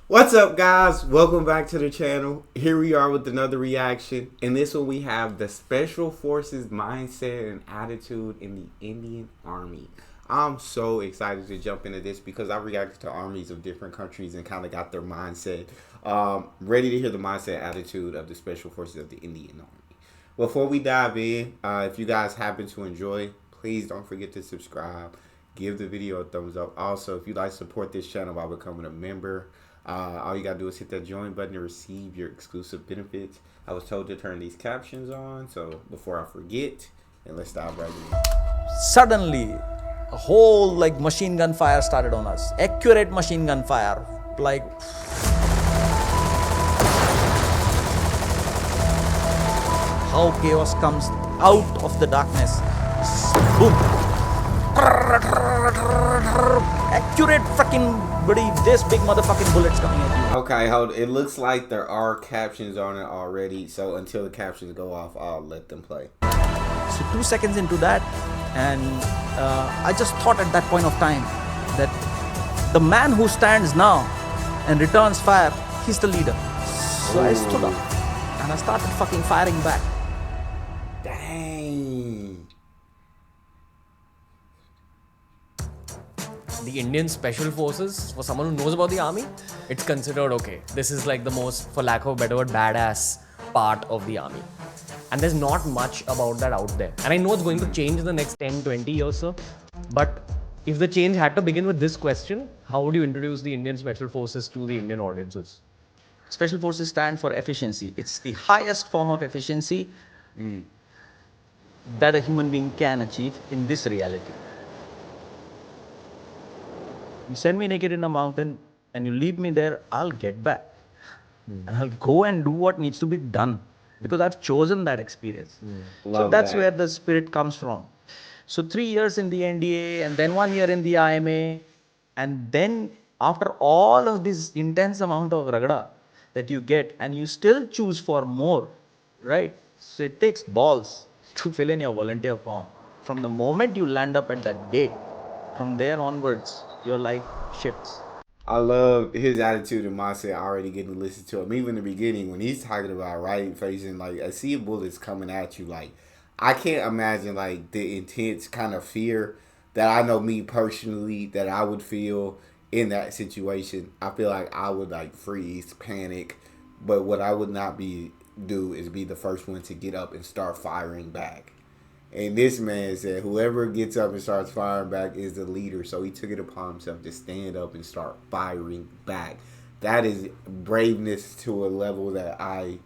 What's up, guys? Welcome back to the channel. Here we are with another reaction. In this one, we have the Special Forces mindset and attitude in the Indian Army. I'm so excited to jump into this because I reacted to armies of different countries and kind of got their mindset. Ready to hear the mindset attitude of the Special Forces of the Indian Army. Before we dive in, if you guys happen to enjoy, please don't forget to subscribe. Give the video a thumbs up. Also, if you'd like to support this channel by becoming a member, all you gotta do is hit that join button to receive your exclusive benefits. I was told to turn these captions on, so before I forget, and let's dive right in. Suddenly, a whole machine gun fire started on us. Accurate machine gun fire. How chaos comes out of the darkness. Boom. Accurate freaking buddy, this big motherfucking bullets coming at you. Okay, hold. It looks like there are captions on it already, so until the captions go off, I'll let them play. So 2 seconds into that, and I just thought at that point of time that the man who stands now and returns fire, he's the leader. So I stood up and I started fucking firing back. Dang. The Indian Special Forces, for someone who knows about the army, it's considered okay. This is like the most, for lack of a better word, badass part of the army. And there's not much about that out there. And I know it's going to change in the next 10, 20 years, sir. But if the change had to begin with this question, how would you introduce the Indian Special Forces to the Indian audiences? Special forces stand for efficiency. It's the highest form of efficiency that a human being can achieve in this reality. You send me naked in a mountain and you leave me there, I'll get back. And I'll go and do what needs to be done because I've chosen that experience. So that's where the spirit comes from. So 3 years in the NDA and then 1 year in the IMA. And then after all of this intense amount of ragda that you get and you still choose for more, right? So it takes balls to fill in your volunteer form. From the moment you land up at that gate, from there onwards, your life shifts. I love his attitude and mindset already getting to listen to him. Even in the beginning, when he's talking about right facing like a sea of bullets coming at you, like I can't imagine like the intense kind of fear that I know me personally that I would feel in that situation. I feel like I would like freeze, panic, but what I would not do is be the first one to get up and start firing back. And this man said whoever gets up and starts firing back is the leader. So he took it upon himself to stand up and start firing back. That is braveness to a level that I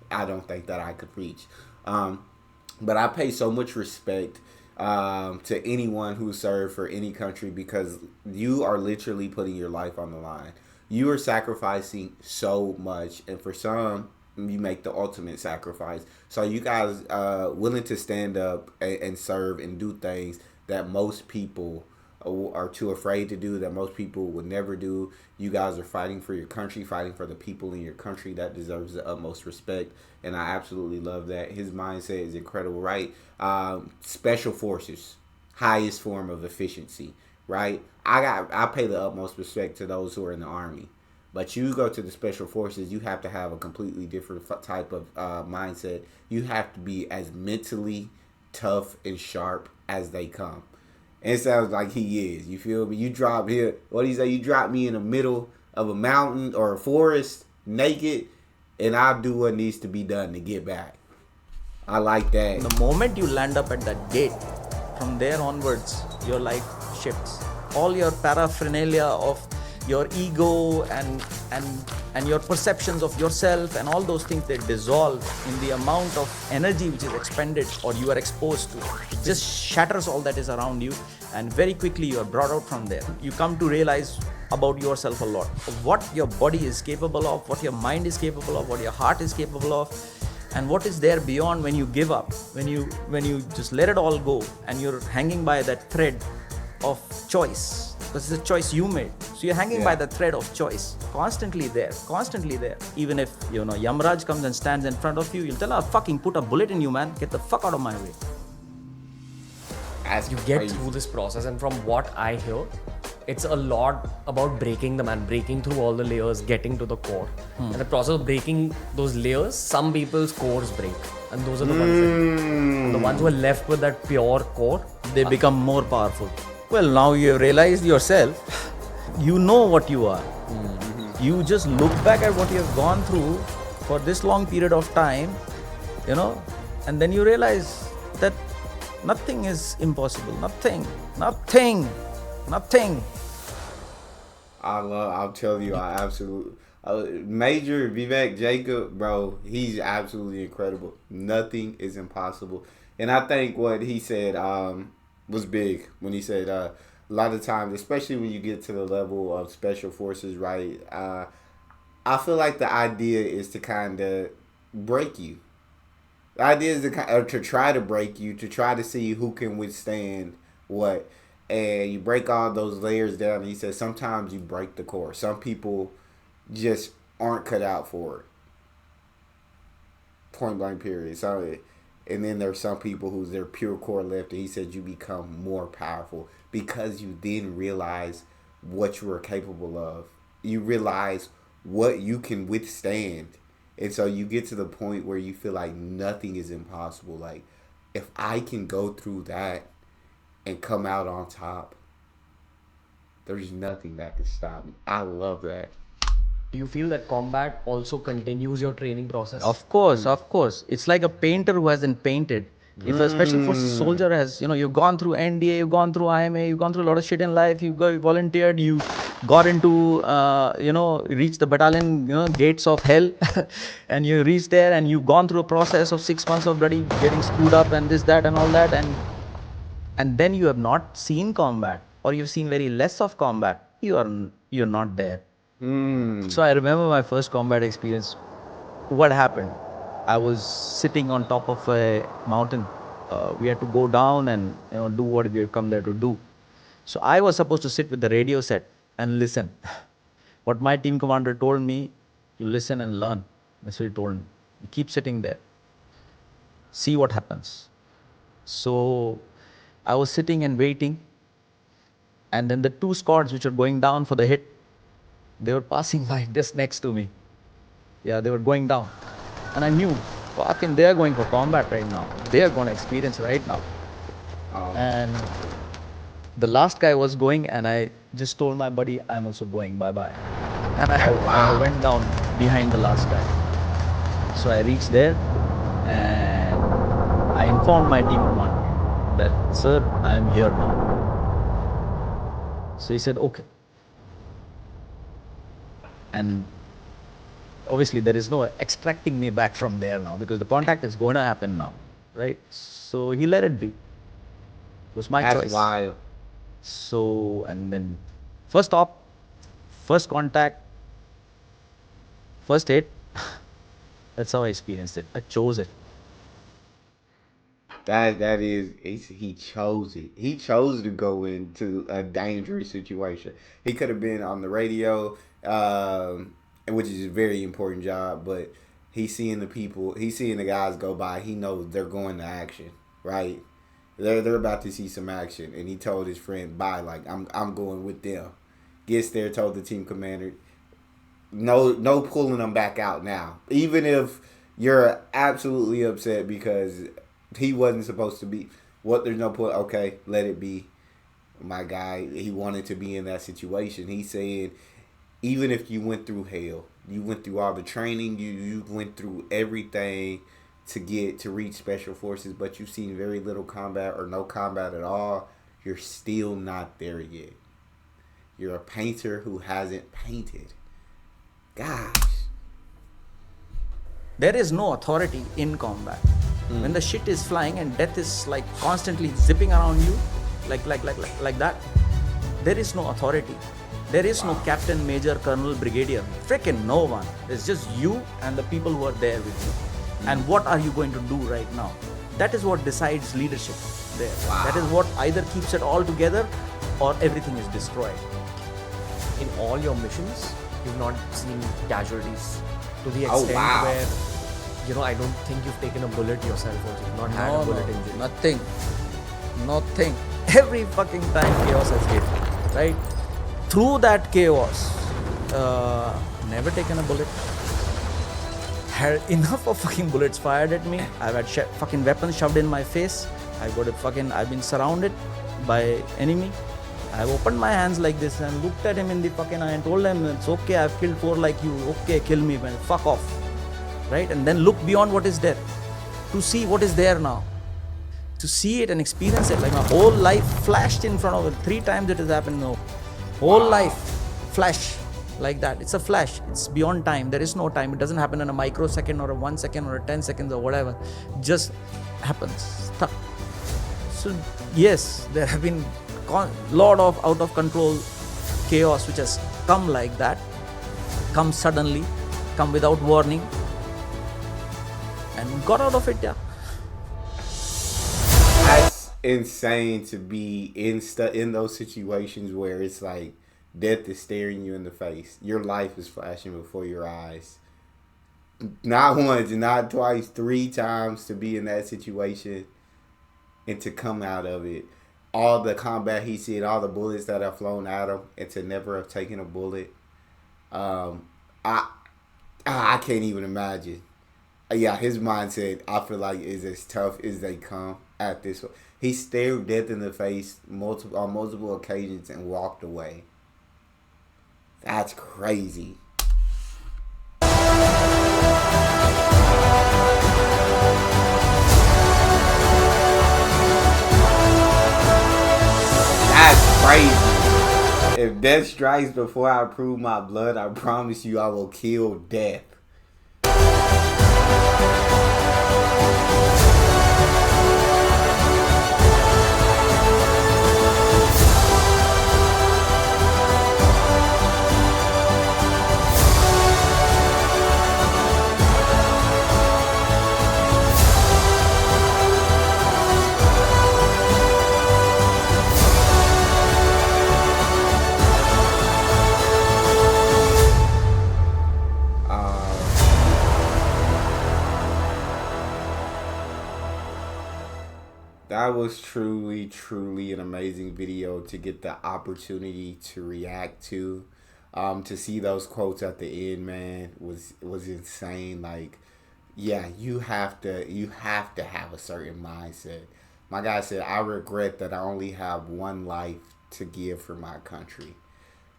don't think that I could reach. But I pay so much respect to anyone who served for any country because you are literally putting your life on the line. You are sacrificing so much. And for some, you make the ultimate sacrifice. So you guys willing to stand up and serve and do things that most people are too afraid to do, that most people would never do. You guys are fighting for your country, fighting for the people in your country. That deserves the utmost respect, and I absolutely love that. His mindset is incredible, right? Special forces, highest form of efficiency, right? I pay the utmost respect to those who are in the army. But you go to the special forces, you have to have a completely different type of mindset. You have to be as mentally tough and sharp as they come. And it sounds like he is. You feel me? You drop here. What do you say? You drop me in the middle of a mountain or a forest naked, and I'll do what needs to be done to get back. I like that. The moment you land up at that gate, from there onwards, your life shifts. All your paraphernalia of your ego and your perceptions of yourself and all those things, they dissolve in the amount of energy which is expended or you are exposed to. It just shatters all that is around you, and very quickly you are brought out from there. You come to realize about yourself a lot, of what your body is capable of, what your mind is capable of, what your heart is capable of, and what is there beyond when you give up, when you just let it all go and you're hanging by that thread of choice, because it's a choice you made. So you're hanging by the thread of choice, constantly there. Even if Yamraj comes and stands in front of you, you'll tell, "I'll fucking put a bullet in you, man. Get the fuck out of my way." As you get through this process, and from what I hear, it's a lot about breaking the man, breaking through all the layers, getting to the core. And the process of breaking those layers, some people's cores break, and those are the ones and the ones who are left with that pure core. They become more powerful. Well, now you have realized yourself, you know what you are. You just look back at what you have gone through for this long period of time, and then you realize that nothing is impossible. Nothing. I'll tell you, I absolutely. Major Vivek Jacob, bro, he's absolutely incredible. Nothing is impossible. And I think what he said was big when he said a lot of times, especially when you get to the level of special forces, right? I feel like the idea is to kind of break you. The idea is to try to break you, to try to see who can withstand what. And you break all those layers down. And he says sometimes you break the core. Some people just aren't cut out for it. Point blank period. So, and then there's some people who's their pure core left. And he said you become more powerful because you then realize what you are capable of. You realize what you can withstand. And so you get to the point where you feel like nothing is impossible. Like, if I can go through that and come out on top, there's nothing that can stop me. I love that. Do you feel that combat also continues your training process? Of course. It's like a painter who hasn't painted. If a special forces soldier has, you've gone through NDA, you've gone through IMA, you've gone through a lot of shit in life, you volunteered, you got into, reached the battalion, gates of hell, and you reached there and you've gone through a process of 6 months of bloody getting screwed up and this, that, and all that, and then you have not seen combat, or you've seen very less of combat, you're not there. So I remember my first combat experience. What happened? I was sitting on top of a mountain. We had to go down and do what we had come there to do. So I was supposed to sit with the radio set and listen. What my team commander told me, you listen and learn. That's what he told me. You keep sitting there. See what happens. So I was sitting and waiting. And then the two squads which were going down for the hit, they were passing by just next to me. Yeah, they were going down. And I knew, fucking, they are going for combat right now. They are going to experience right now. And the last guy was going, and I just told my buddy, I'm also going, bye-bye. And I went down behind the last guy. So I reached there, and I informed my team commander that, sir, I am here now. So he said, okay. And obviously there is no extracting me back from there now, because the contact is going to happen now, right? So he let it be. It was my choice. That's wild. So, and then first op, first contact, first hit. That's how I experienced it. I chose it. That is, he chose it. He chose to go into a dangerous situation. He could have been on the radio, which is a very important job, but he's seeing the people, he's seeing the guys go by. He knows they're going to action, right? They're about to see some action, and he told his friend, "Bye, like I'm going with them." Gets there, told the team commander, "No pulling them back out now, even if you're absolutely upset because he wasn't supposed to be. What? There's no pull. Okay, let it be." My guy, he wanted to be in that situation. He said, even if you went through hell, you went through all the training, you went through everything to get to reach special forces, but you've seen very little combat or no combat at all, you're still not there yet. You're a painter who hasn't painted. Gosh. There is no authority in combat. When the shit is flying and death is like constantly zipping around you, like that, there is no authority. There is no captain, major, colonel, brigadier. Freaking no one. It's just you and the people who are there with you. And what are you going to do right now? That is what decides leadership there. That is what either keeps it all together or everything is destroyed. In all your missions, you've not seen casualties to the extent where, I don't think you've taken a bullet yourself or you've not had a bullet injury. Nothing. Every fucking time chaos has hit, right? through that chaos, never taken a bullet. Had enough of fucking bullets fired at me. I've had fucking weapons shoved in my face. I've been surrounded by enemy. I've opened my hands like this and looked at him in the fucking eye and told him, it's okay, I've killed 4 like you. Okay, kill me, man. Fuck off. Right? And then look beyond what is there to see what is there now. To see it and experience it. Like my whole life flashed in front of it. 3 times it has happened now. Whole life flash like that. It's a flash. It's beyond time. There is no time. It doesn't happen in a microsecond or a 1 second or a 10 seconds or whatever. Just happens. Stuck. So yes, there have been lot of out of control chaos which has come like that, come suddenly, come without warning, and got out of it. Yeah. That's insane to be in those situations where it's like death is staring you in the face. Your life is flashing before your eyes. Not once, not twice, 3 times to be in that situation and to come out of it. All the combat he's seen, all the bullets that have flown at him, and to never have taken a bullet. I can't even imagine. Yeah, his mindset, I feel like, is as tough as they come at this. He stared death in the face on multiple occasions and walked away. That's crazy. That's crazy. If death strikes before I prove my blood, I promise you I will kill death. That was truly, truly an amazing video to get the opportunity to react to. To see those quotes at the end, man, was insane. Like, yeah, you have to have a certain mindset. My guy said, I regret that I only have one life to give for my country.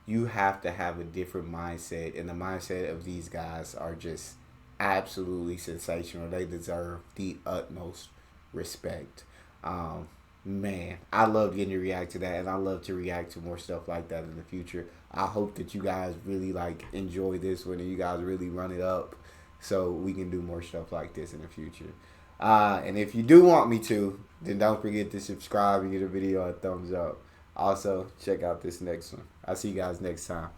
You have to have a different mindset, and the mindset of these guys are just absolutely sensational. They deserve the utmost respect. Man, I love getting to react to that, and I love to react to more stuff like that in the future. I hope that you guys really enjoy this one, and you guys really run it up so we can do more stuff like this in the future. And if you do want me to, then don't forget to subscribe and give the video a thumbs up. Also, check out this next one. I'll see you guys next time.